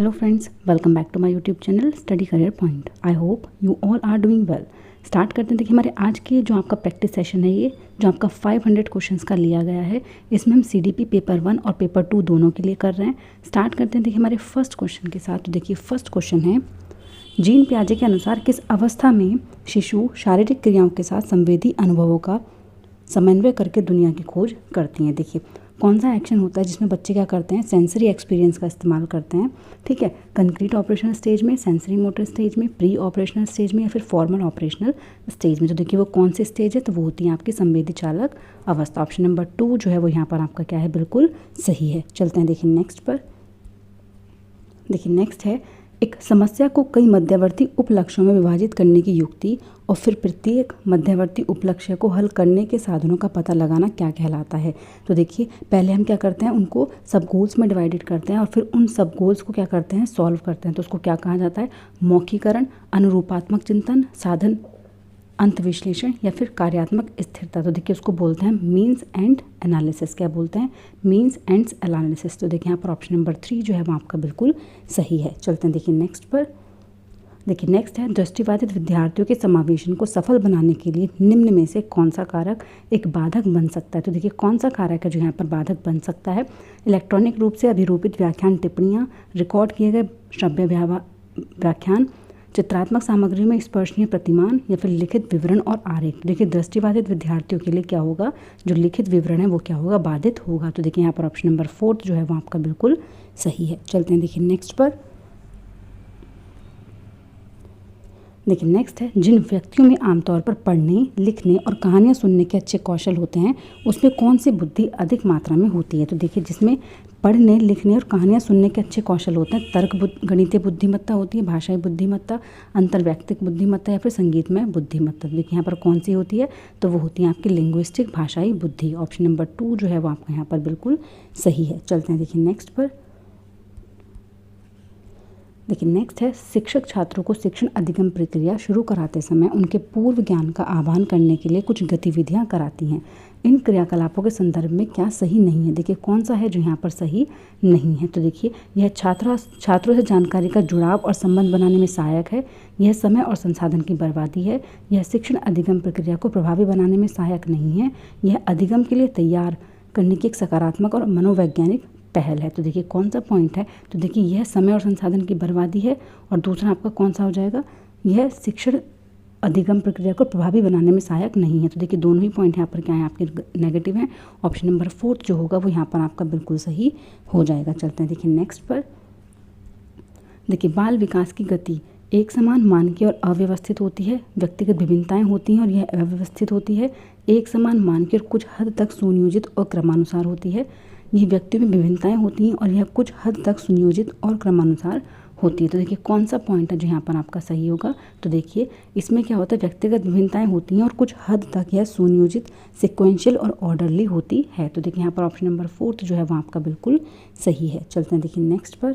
Hello friends, welcome back to my YouTube channel Study Career Point. I hope you all are doing well. Start करते हैं। देखिए हमारे आज के जो आपका प्रैक्टिस सेशन है, ये जो आपका 500 क्वेश्चंस का लिया गया है, इसमें हम CDP पेपर 1 और पेपर 2 दोनों के लिए कर रहे हैं। स्टार्ट करते हैं। देखिए हमारे फर्स्ट क्वेश्चन के साथ। तो देखिए फर्स्ट क्वेश्चन है, जीन पियाजे के अनुसार किस अवस्था में शिशु शारीरिक क्रियाओं के साथ संवेदी अनुभवों का समन्वय करके दुनिया की खोज करती हैं। देखिए कौन सा एक्शन होता है जिसमें बच्चे क्या करते हैं, सेंसरी एक्सपीरियंस का इस्तेमाल करते हैं। ठीक है, कंक्रीट ऑपरेशनल स्टेज में, सेंसरी मोटर स्टेज में, प्री ऑपरेशनल स्टेज में या फिर फॉर्मल ऑपरेशनल स्टेज में। तो देखिए वो कौन सी स्टेज है, तो वो होती है आपकी संवेदी चालक अवस्था। ऑप्शन नंबर 2 जो है वो यहाँ पर आपका क्या है, बिल्कुल सही है। चलते हैं देखिए नेक्स्ट पर। देखिए नेक्स्ट है, एक समस्या को कई मध्यवर्ती उपलक्ष्यों में विभाजित करने की युक्ति और फिर प्रत्येक मध्यवर्ती उपलक्ष्य को हल करने के साधनों का पता लगाना क्या कहलाता है। तो देखिए पहले हम क्या करते हैं, उनको सब गोल्स में डिवाइडेड करते हैं और फिर उन सब गोल्स को क्या करते हैं, सॉल्व करते हैं। तो उसको क्या कहा जाता है, मौखिकरण, अनुरूपात्मक चिंतन, साधन अंत विश्लेषण या फिर कार्यात्मक स्थिरता। तो देखिए उसको बोलते हैं मीन्स एंड एनालिसिस। क्या बोलते हैं, मीन्स एंड एनालिसिस। तो देखिए यहाँ पर ऑप्शन नंबर 3 जो है वो आपका बिल्कुल सही है। चलते हैं देखिए नेक्स्ट पर। देखिए नेक्स्ट है, दृष्टिबाधित विद्यार्थियों के समावेशन को सफल बनाने के लिए निम्न में से कौन सा कारक एक बाधक बन सकता है। तो देखिए कौन सा कारक है जो यहाँ पर बाधक बन सकता है। इलेक्ट्रॉनिक रूप से अभिरूपित व्याख्यान टिप्पणियाँ, रिकॉर्ड किए गए श्रव्य व्याख्यान, चित्रात्मक सामग्री में स्पर्शनीय प्रतिमान या फिर लिखित विवरण और आरेख। देखिए दृष्टिबाधित विद्यार्थियों के लिए क्या होगा, जो लिखित विवरण है वो क्या होगा, बाधित होगा। तो देखिए यहाँ पर ऑप्शन नंबर 4 जो है वो आपका बिल्कुल सही है। चलते हैं देखिए नेक्स्ट पर। देखिए नेक्स्ट है, जिन व्यक्तियों में आमतौर पर पढ़ने, लिखने और कहानियाँ सुनने के अच्छे कौशल होते हैं उसमें कौन सी बुद्धि अधिक मात्रा में होती है। तो देखिए जिसमें पढ़ने, लिखने और कहानियाँ सुनने के अच्छे कौशल होते हैं, गणितीय बुद्धिमत्ता होती है, भाषाई बुद्धिमत्ता, अंतर्वैयक्तिक बुद्धिमत्ता या फिर संगीतमय बुद्धिमत्ता। देखिए यहाँ पर कौन सी होती है, तो वो होती है आपकी लिंग्विस्टिक, भाषाई बुद्धि। ऑप्शन नंबर 2 जो है वो आपका यहाँ पर बिल्कुल सही है। चलते हैं देखिए नेक्स्ट पर। देखिए नेक्स्ट है, शिक्षक छात्रों को शिक्षण अधिगम प्रक्रिया शुरू कराते समय उनके पूर्व ज्ञान का आह्वान करने के लिए कुछ गतिविधियां कराती हैं। इन क्रियाकलापों के संदर्भ में क्या सही नहीं है। देखिए कौन सा है जो यहाँ पर सही नहीं है। तो देखिए यह छात्रों से जानकारी का जुड़ाव और संबंध बनाने में सहायक है, यह समय और संसाधन की बर्बादी है, यह शिक्षण अधिगम प्रक्रिया को प्रभावी बनाने में सहायक नहीं है, यह अधिगम के लिए तैयार करने की एक सकारात्मक और मनोवैज्ञानिक पहल है। तो देखिए कौन सा पॉइंट है, तो देखिए यह समय और संसाधन की बर्बादी है और दूसरा आपका कौन सा हो जाएगा, यह शिक्षण अधिगम प्रक्रिया को प्रभावी बनाने में सहायक नहीं है। तो देखिए दोनों ही पॉइंट यहाँ पर क्या है, आपके नेगेटिव हैं। ऑप्शन नंबर 4 जो होगा वो यहाँ पर आपका बिल्कुल सही हो जाएगा। चलते हैं देखिए नेक्स्ट पर। देखिए बाल विकास की गति एक समान, मानकीय और अव्यवस्थित होती है। व्यक्तिगत विभिन्नताएं होती हैं और यह अव्यवस्थित होती है। एक समान, मानकीय और कुछ हद तक सुनियोजित और क्रमानुसार होती है। ये व्यक्तियों में विभिन्नताएं होती हैं और यह कुछ हद तक सुनियोजित और क्रमानुसार होती है। तो देखिए कौन सा पॉइंट है जो यहाँ पर आपका सही होगा, तो देखिए इसमें क्या होता है, व्यक्तिगत विभिन्नताएं होती हैं और कुछ हद तक यह सुनियोजित, सिक्वेंशियल और ऑर्डरली होती है। तो देखिए यहाँ पर ऑप्शन नंबर 4 जो है वो आपका बिल्कुल सही है। चलते हैं देखिए नेक्स्ट पर।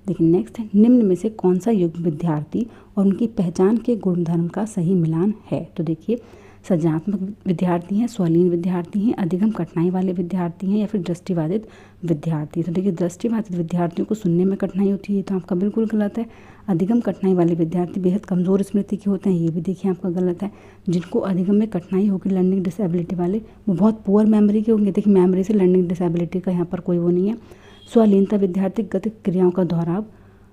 देखिए नेक्स्ट है, निम्न में से कौन सा युग्म विद्यार्थी और उनकी पहचान के गुणधर्म का सही मिलान है। तो देखिए सृजनात्मक विद्यार्थी हैं, स्वलीन विद्यार्थी हैं, अधिगम कठिनाई वाले विद्यार्थी हैं या फिर दृष्टिबाधित विद्यार्थी। तो देखिए दृष्टिबाधित विद्यार्थियों को सुनने में कठिनाई होती है, तो आपका बिल्कुल गलत है। अधिगम कठिनाई वाले विद्यार्थी बेहद कमज़ोर स्मृति के होते हैं, ये भी देखिए आपका गलत है। जिनको अधिगम में कठिनाई होगी, लर्निंग डिसेबिलिटी वाले, वो बहुत पुअर मेमोरी के होंगे। देखिए मेमोरी से लर्निंग डिसेबिलिटी का यहाँ पर कोई वो नहीं है। स्वलीनता विद्यार्थी गति क्रियाओं का दोहराव,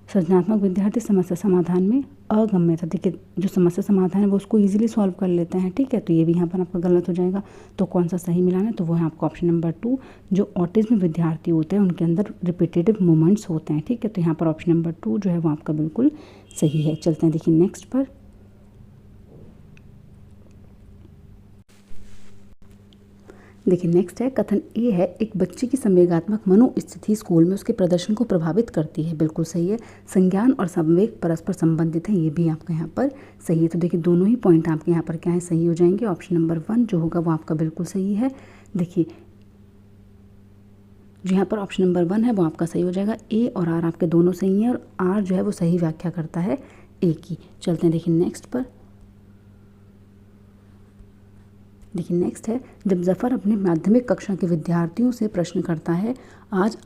सृजनात्मक विद्यार्थी समस्या समाधान में अगम्यता। देखिए जो समस्या समाधान है वो उसको इजीली सॉल्व कर लेते हैं। ठीक है, तो ये भी यहाँ पर आपका गलत हो जाएगा। तो कौन सा सही मिलान है, तो वो है आपका ऑप्शन नंबर 2। जो ऑटिज्म विद्यार्थी होते हैं उनके अंदर रिपीटेटिव मूवमेंट्स होते हैं। ठीक है, तो यहाँ पर ऑप्शन नंबर 2 जो है वो आपका बिल्कुल सही है। चलते हैं देखिए नेक्स्ट पर। देखिए नेक्स्ट है, कथन ए है, एक बच्चे की संवेगात्मक मनोस्थिति स्कूल में उसके प्रदर्शन को प्रभावित करती है। बिल्कुल सही है। संज्ञान और संवेग परस्पर संबंधित है, ये भी आपका यहाँ पर सही है। तो देखिए दोनों ही पॉइंट आपके यहाँ पर क्या है, सही हो जाएंगे। ऑप्शन नंबर 1 जो होगा वो आपका बिल्कुल सही है। देखिए जो यहाँ पर ऑप्शन नंबर 1 है वो आपका सही हो जाएगा। ए और आर आपके दोनों सही हैं और आर जो है वो सही व्याख्या करता है ए की। चलते हैं देखिए नेक्स्ट पर। देखिए नेक्स्ट है, जब जफ़र अपने माध्यमिक कक्षा के विद्यार्थियों से प्रश्न करता है, आज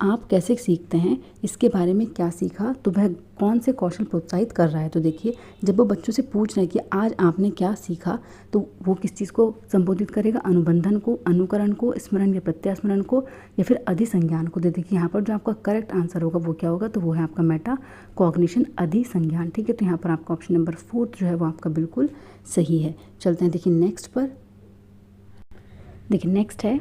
आप कैसे सीखते हैं, इसके बारे में क्या सीखा, तो वह कौन से कौशल प्रोत्साहित कर रहा है। तो देखिए जब वो बच्चों से पूछ रहे हैं कि आज आपने क्या सीखा, तो वो किस चीज़ को संबोधित करेगा, अनुबंधन को, अनुकरण को, स्मरण या प्रत्यास्मरण को, या फिर अधिसंज्ञान को। देखिए यहाँ पर जो आपका करेक्ट आंसर होगा वो क्या होगा, तो वो है आपका मेटा कॉग्निशन, अधिसंज्ञान। ठीक है, तो यहाँ पर आपका ऑप्शन नंबर 4 जो है वो आपका बिल्कुल सही है। चलते हैं देखिए नेक्स्ट पर। देखिए नेक्स्ट है,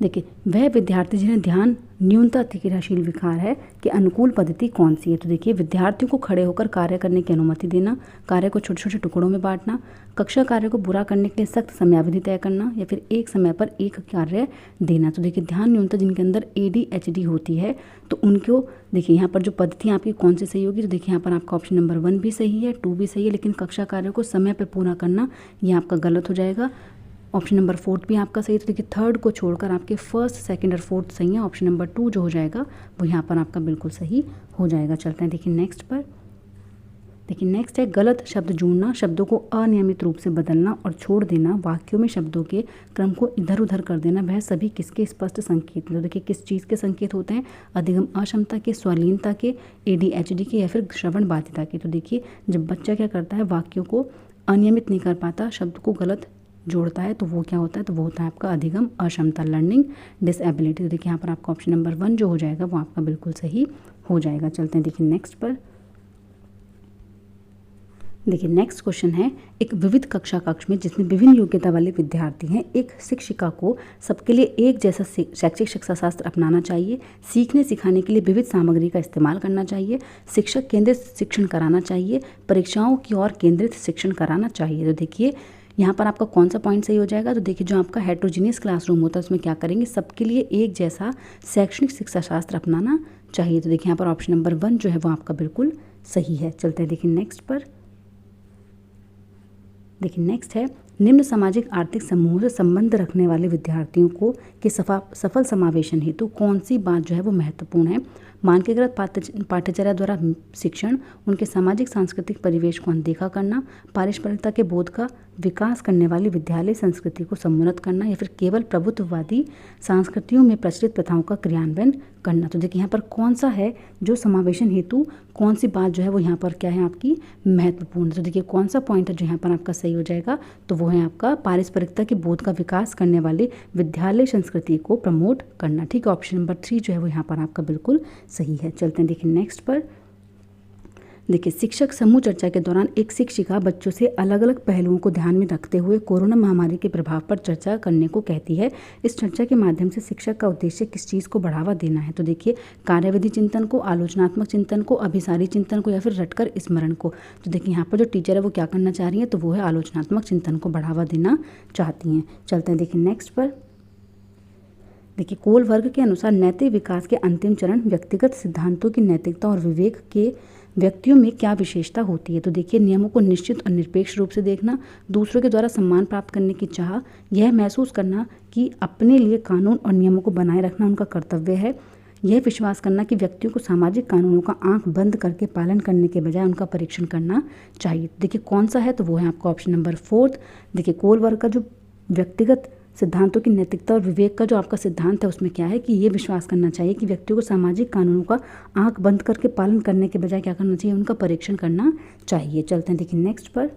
देखिए वह विद्यार्थी जिन्हें ध्यान न्यूनता क्रियाशील विकार है कि अनुकूल पद्धति कौन सी है। तो देखिए विद्यार्थियों को खड़े होकर कार्य करने की अनुमति देना, कार्य को छोटे छोटे टुकड़ों में बांटना, कक्षा कार्य को पूरा करने के लिए सख्त समयावधि तय करना, या फिर एक समय पर एक कार्य देना। तो देखिए ध्यान न्यूनता जिनके अंदर ADHD होती है, तो उनको देखिए यहाँ पर जो पद्धति आपकी कौन सी सही होगी, तो देखिए यहाँ पर आपका ऑप्शन नंबर 1 भी सही है, 2 भी सही है, लेकिन कक्षा कार्य को समय पर पूरा करना ये आपका गलत हो जाएगा। ऑप्शन नंबर 4 भी आपका सही है। तो देखिए थर्ड को छोड़कर आपके फर्स्ट, सेकंड और फोर्थ सही है। ऑप्शन नंबर 2 जो हो जाएगा वो यहाँ पर आपका बिल्कुल सही हो जाएगा। चलते हैं देखिए नेक्स्ट पर। देखिए नेक्स्ट है, गलत शब्द जोड़ना, शब्दों को अनियमित रूप से बदलना और छोड़ देना, वाक्यों में शब्दों के क्रम को इधर उधर कर देना, वह सभी किसके स्पष्ट संकेत। तो देखिए किस चीज़ के संकेत होते हैं, अधिगम अक्षमता के, स्वलीनता के, ADHD के, या फिर श्रवण बाधिता के। तो देखिए जब बच्चा क्या करता है, वाक्यों को अनियमित नहीं कर पाता, शब्द को गलत जोड़ता है, तो वो क्या होता है, तो वो होता है आपका अधिगम अक्षमता, लर्निंग डिसएबिलिटी। तो देखिए यहाँ पर आपका ऑप्शन नंबर 1 जो हो जाएगा वो आपका बिल्कुल सही हो जाएगा। चलते हैं देखिए नेक्स्ट पर। देखिए नेक्स्ट क्वेश्चन है, एक विविध कक्ष में जिसमें विभिन्न योग्यता वाले विद्यार्थी हैं, एक शिक्षिका को सबके लिए एक जैसा शैक्षिक शिक्षा शास्त्र अपनाना चाहिए, सीखने सिखाने के लिए विविध सामग्री का इस्तेमाल करना चाहिए, शिक्षक केंद्रित शिक्षण कराना चाहिए, परीक्षाओं की ओर केंद्रित शिक्षण कराना चाहिए। तो देखिए यहाँ पर आपका कौन सा पॉइंट सही हो जाएगा, तो देखिए जो आपका हेट्रोजीनियस क्लासरूम होता है उसमें क्या करेंगे, सबके लिए एक जैसा शैक्षणिक शिक्षा शास्त्र अपनाना चाहिए। तो देखिए यहाँ पर ऑप्शन नंबर 1 जो है वो आपका बिल्कुल सही है। चलते हैं देखिए नेक्स्ट पर। देखिए नेक्स्ट है, निम्न सामाजिक आर्थिक समूह से संबंध रखने वाले विद्यार्थियों को के सफल समावेशन हेतु कौन सी बात जो है वो महत्वपूर्ण है। मानकीकृत पाठ्यचर्या द्वारा शिक्षण, उनके सामाजिक सांस्कृतिक परिवेश को अनदेखा करना, पारस्परिकता के बोध का विकास करने वाली विद्यालय संस्कृति को सम्मुन्नत करना, या फिर केवल प्रभुत्ववादी संस्कृतियों में प्रचलित प्रथाओं का क्रियान्वयन करना। तो देखिए यहाँ पर कौन सा है जो समावेशन हेतु कौन सी बात जो है वो यहाँ पर क्या है आपकी महत्वपूर्ण। तो देखिए कौन सा पॉइंट है जो यहाँ पर आपका सही हो जाएगा, तो वो है आपका पारस्परिकता के बोध का विकास करने वाले विद्यालय संस्कृति को प्रमोट करना। ठीक है, ऑप्शन नंबर 3 जो है वो यहाँ पर आपका बिल्कुल सही है। चलते हैं देखिए नेक्स्ट पर। देखिए शिक्षक समूह चर्चा के दौरान एक शिक्षिका बच्चों से अलग अलग पहलुओं को ध्यान में रखते हुए कोरोना महामारी के प्रभाव पर चर्चा करने को कहती है। इस चर्चा के माध्यम से शिक्षक का उद्देश्य किस चीज़ को बढ़ावा देना है। तो देखिए कार्यविधि चिंतन को, आलोचनात्मक चिंतन को, अभिसारी चिंतन को, या फिर रटकर स्मरण को। तो देखिए यहाँ पर जो टीचर है वो क्या करना चाह रही है, तो वो है आलोचनात्मक चिंतन को बढ़ावा देना चाहती हैं। चलते हैं देखिए नेक्स्ट पर। देखिए कोल वर्ग के अनुसार नैतिक विकास के अंतिम चरण व्यक्तिगत सिद्धांतों की नैतिकता और विवेक के व्यक्तियों में क्या विशेषता होती है। तो देखिए नियमों को निश्चित और निरपेक्ष रूप से देखना, दूसरों के द्वारा सम्मान प्राप्त करने की चाह, यह महसूस करना कि अपने लिए कानून और नियमों को बनाए रखना उनका कर्तव्य है, यह विश्वास करना कि व्यक्तियों को सामाजिक कानूनों का आंख बंद करके पालन करने के बजाय उनका परीक्षण करना चाहिए। देखिए कौन सा है, तो वो है आपका ऑप्शन नंबर 4। देखिए कोल वर्ग का जो व्यक्तिगत सिद्धांतों की नैतिकता और विवेक का जो आपका सिद्धांत है उसमें क्या है कि ये विश्वास करना चाहिए कि व्यक्तियों को सामाजिक कानूनों का आंख बंद करके पालन करने के बजाय क्या करना चाहिए, उनका परीक्षण करना चाहिए। चलते हैं देखिए नेक्स्ट पर।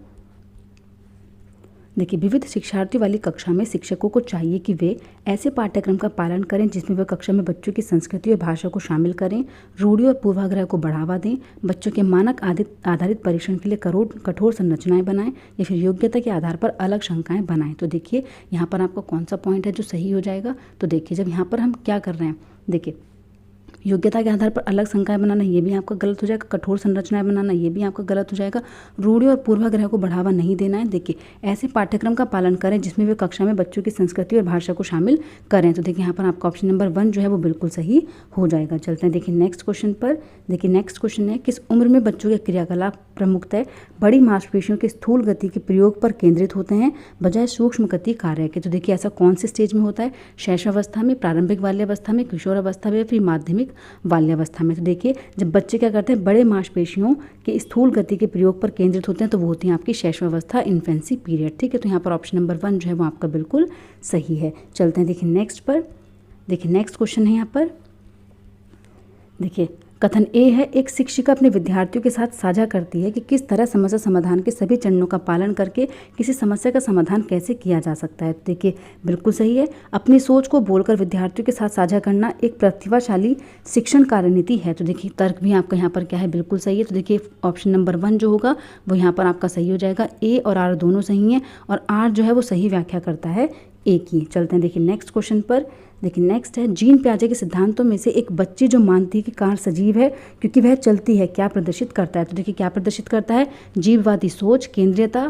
देखिए विविध शिक्षार्थी वाली कक्षा में शिक्षकों को चाहिए कि वे ऐसे पाठ्यक्रम का पालन करें जिसमें वे कक्षा में बच्चों की संस्कृति और भाषा को शामिल करें, रूढ़ियों और पूर्वाग्रह को बढ़ावा दें, बच्चों के मानक आधारित परीक्षण के लिए कठोर संरचनाएं बनाएं, या फिर योग्यता के आधार पर अलग शंकाएं बनाएं। तो देखिए यहाँ पर आपका कौन सा पॉइंट है जो सही हो जाएगा, तो देखिए जब यहाँ पर हम क्या कर रहे हैं, देखिए योग्यता के आधार पर अलग संकाय बनाना ये भी आपका गलत हो जाएगा, कठोर संरचनाएं बनाना ये भी आपका गलत हो जाएगा, रूढ़ियों और पूर्वाग्रह को बढ़ावा नहीं देना है। देखिए ऐसे पाठ्यक्रम का पालन करें जिसमें वे कक्षा में बच्चों की संस्कृति और भाषा को शामिल करें। तो देखिए यहाँ पर आपका ऑप्शन नंबर 1 जो है वो बिल्कुल सही हो जाएगा। चलते हैं देखिए नेक्स्ट क्वेश्चन पर। देखिए नेक्स्ट क्वेश्चन है, किस उम्र में बच्चों के क्रियाकलाप प्रमुखतः बड़ी मांसपेशियों के स्थूल गति के प्रयोग पर केंद्रित होते हैं बजाय सूक्ष्म गति कार्य के। तो देखिए ऐसा कौन से स्टेज में होता है, शैशवावस्था में, प्रारंभिक बाल्यावस्था में, किशोरावस्था में, फिर माध्यमिक बाल्यावस्था में। तो देखिए जब बच्चे क्या करते हैं, बड़े मांसपेशियों के स्थूल गति के प्रयोग पर केंद्रित होते हैं, तो वो होती है आपकी शैशवावस्था, इन्फेंसी पीरियड। ठीक है, तो यहाँ पर ऑप्शन नंबर 1 जो है वो आपका बिल्कुल सही है। चलते हैं देखिए नेक्स्ट पर। देखिए नेक्स्ट क्वेश्चन है यहाँ पर, देखिए कथन ए है, एक शिक्षिका अपने विद्यार्थियों के साथ साझा करती है कि किस तरह समस्या समाधान के सभी चरणों का पालन करके किसी समस्या का समाधान कैसे किया जा सकता है। तो देखिए बिल्कुल सही है, अपनी सोच को बोलकर विद्यार्थियों के साथ साझा करना एक प्रतिभाशाली शिक्षण कार्यनीति है। तो देखिए तर्क भी आपका यहाँ पर क्या है, बिल्कुल सही है। तो देखिए ऑप्शन नंबर 1 जो होगा वो यहाँ पर आपका सही हो जाएगा, ए और आर दोनों सही हैं और आर जो है वो सही व्याख्या करता है ए की। चलते हैं देखिए नेक्स्ट क्वेश्चन पर। देखिए नेक्स्ट है, जीन पियाजे के सिद्धांतों में से एक बच्ची जो मानती है कि कार सजीव है क्योंकि वह चलती है, क्या प्रदर्शित करता है। तो देखिए क्या प्रदर्शित करता है, जीववादी सोच, केंद्रीयता,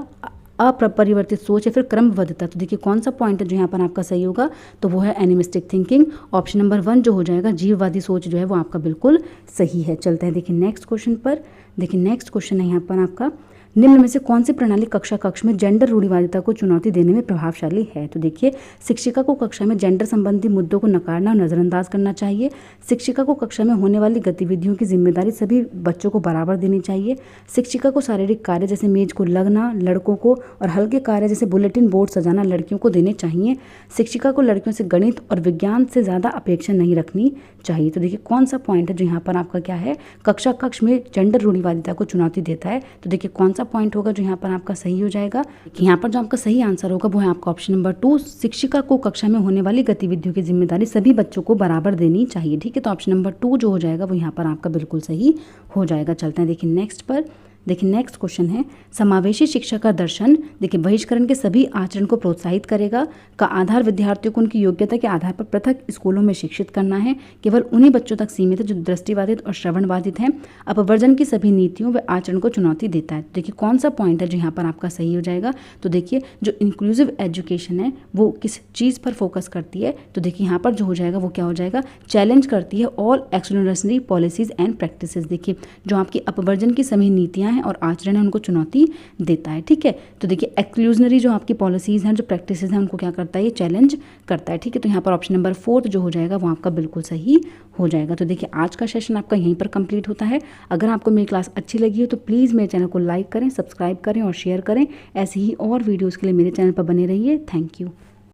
अपरिवर्तित सोच या फिर क्रमबद्धता। तो देखिए कौन सा पॉइंट है जो यहाँ पर आपका सही होगा, तो वो है एनिमिस्टिक थिंकिंग। ऑप्शन नंबर 1 जो हो जाएगा, जीववादी सोच जो है वो आपका बिल्कुल सही है। चलते हैं देखिए नेक्स्ट क्वेश्चन पर। देखिए नेक्स्ट क्वेश्चन है यहाँ पर आपका, निम्न में से कौन सी प्रणाली कक्षा कक्ष में जेंडर रूढ़िवादिता को चुनौती देने में प्रभावशाली है। तो देखिए शिक्षिका को कक्षा में जेंडर संबंधी मुद्दों को नकारना और नज़रअंदाज करना चाहिए। शिक्षिका को कक्षा में होने वाली गतिविधियों की जिम्मेदारी सभी बच्चों को बराबर देनी चाहिए। शिक्षिका को शारीरिक कार्य जैसे मेज को लगना लड़कों को और हल्के कार्य जैसे बुलेटिन बोर्ड सजाना लड़कियों को देने चाहिए। शिक्षिका को लड़कियों से गणित और विज्ञान से ज़्यादा अपेक्षा नहीं रखनी चाहिए। तो देखिए कौन सा पॉइंट है जो यहाँ पर आपका क्या है, कक्षा कक्ष में जेंडर रूढ़िवादिता को चुनौती देता है। तो देखिए कौन सा पॉइंट होगा जो यहाँ पर आपका सही हो जाएगा। यहाँ पर जो आपका सही आंसर होगा वो है आपका ऑप्शन नंबर 2, शिक्षिका को कक्षा में होने वाली गतिविधियों की जिम्मेदारी सभी बच्चों को बराबर देनी चाहिए। ठीक है, तो ऑप्शन नंबर 2 जो हो जाएगा वो यहाँ पर आपका बिल्कुल सही हो जाएगा। चलते हैं देखिए नेक्स्ट पर। देखिए नेक्स्ट क्वेश्चन है, समावेशी शिक्षा का दर्शन देखिए बहिष्करण के सभी आचरण को प्रोत्साहित करेगा का आधार विद्यार्थियों को उनकी योग्यता के आधार पर पृथक स्कूलों में शिक्षित करना है, केवल उन्हीं बच्चों तक सीमित है जो दृष्टिबाधित और श्रवणबाधित हैं, अपवर्जन की सभी नीतियों व आचरण को चुनौती देता है। देखिए कौन सा पॉइंट है जो यहाँ पर आपका सही हो जाएगा। तो देखिए जो इंक्लूसिव एजुकेशन है वो किस चीज़ पर फोकस करती है। तो देखिए यहाँ पर जो हो जाएगा वो क्या हो जाएगा, चैलेंज करती है all exclusionary policies and practices. देखिए जो आपकी अपवर्जन की सभी नीतियाँ और आचरण है उनको चुनौती देता है। ठीक है, तो देखिए एक्सक्लूजनरी जो आपकी पॉलिसीज हैं, जो प्रैक्टिसेस हैं, उनको क्या करता है, ये चैलेंज करता है। ठीक है, तो यहाँ पर ऑप्शन नंबर 4 जो हो जाएगा वो आपका बिल्कुल सही हो जाएगा। तो देखिए आज का सेशन आपका यहीं पर कंप्लीट होता है। अगर आपको मेरी क्लास अच्छी लगी हो तो प्लीज़ मेरे चैनल को लाइक करें, सब्सक्राइब करें और शेयर करें। ऐसी ही और वीडियोज़ के लिए मेरे चैनल पर बने रहिए। Thank you.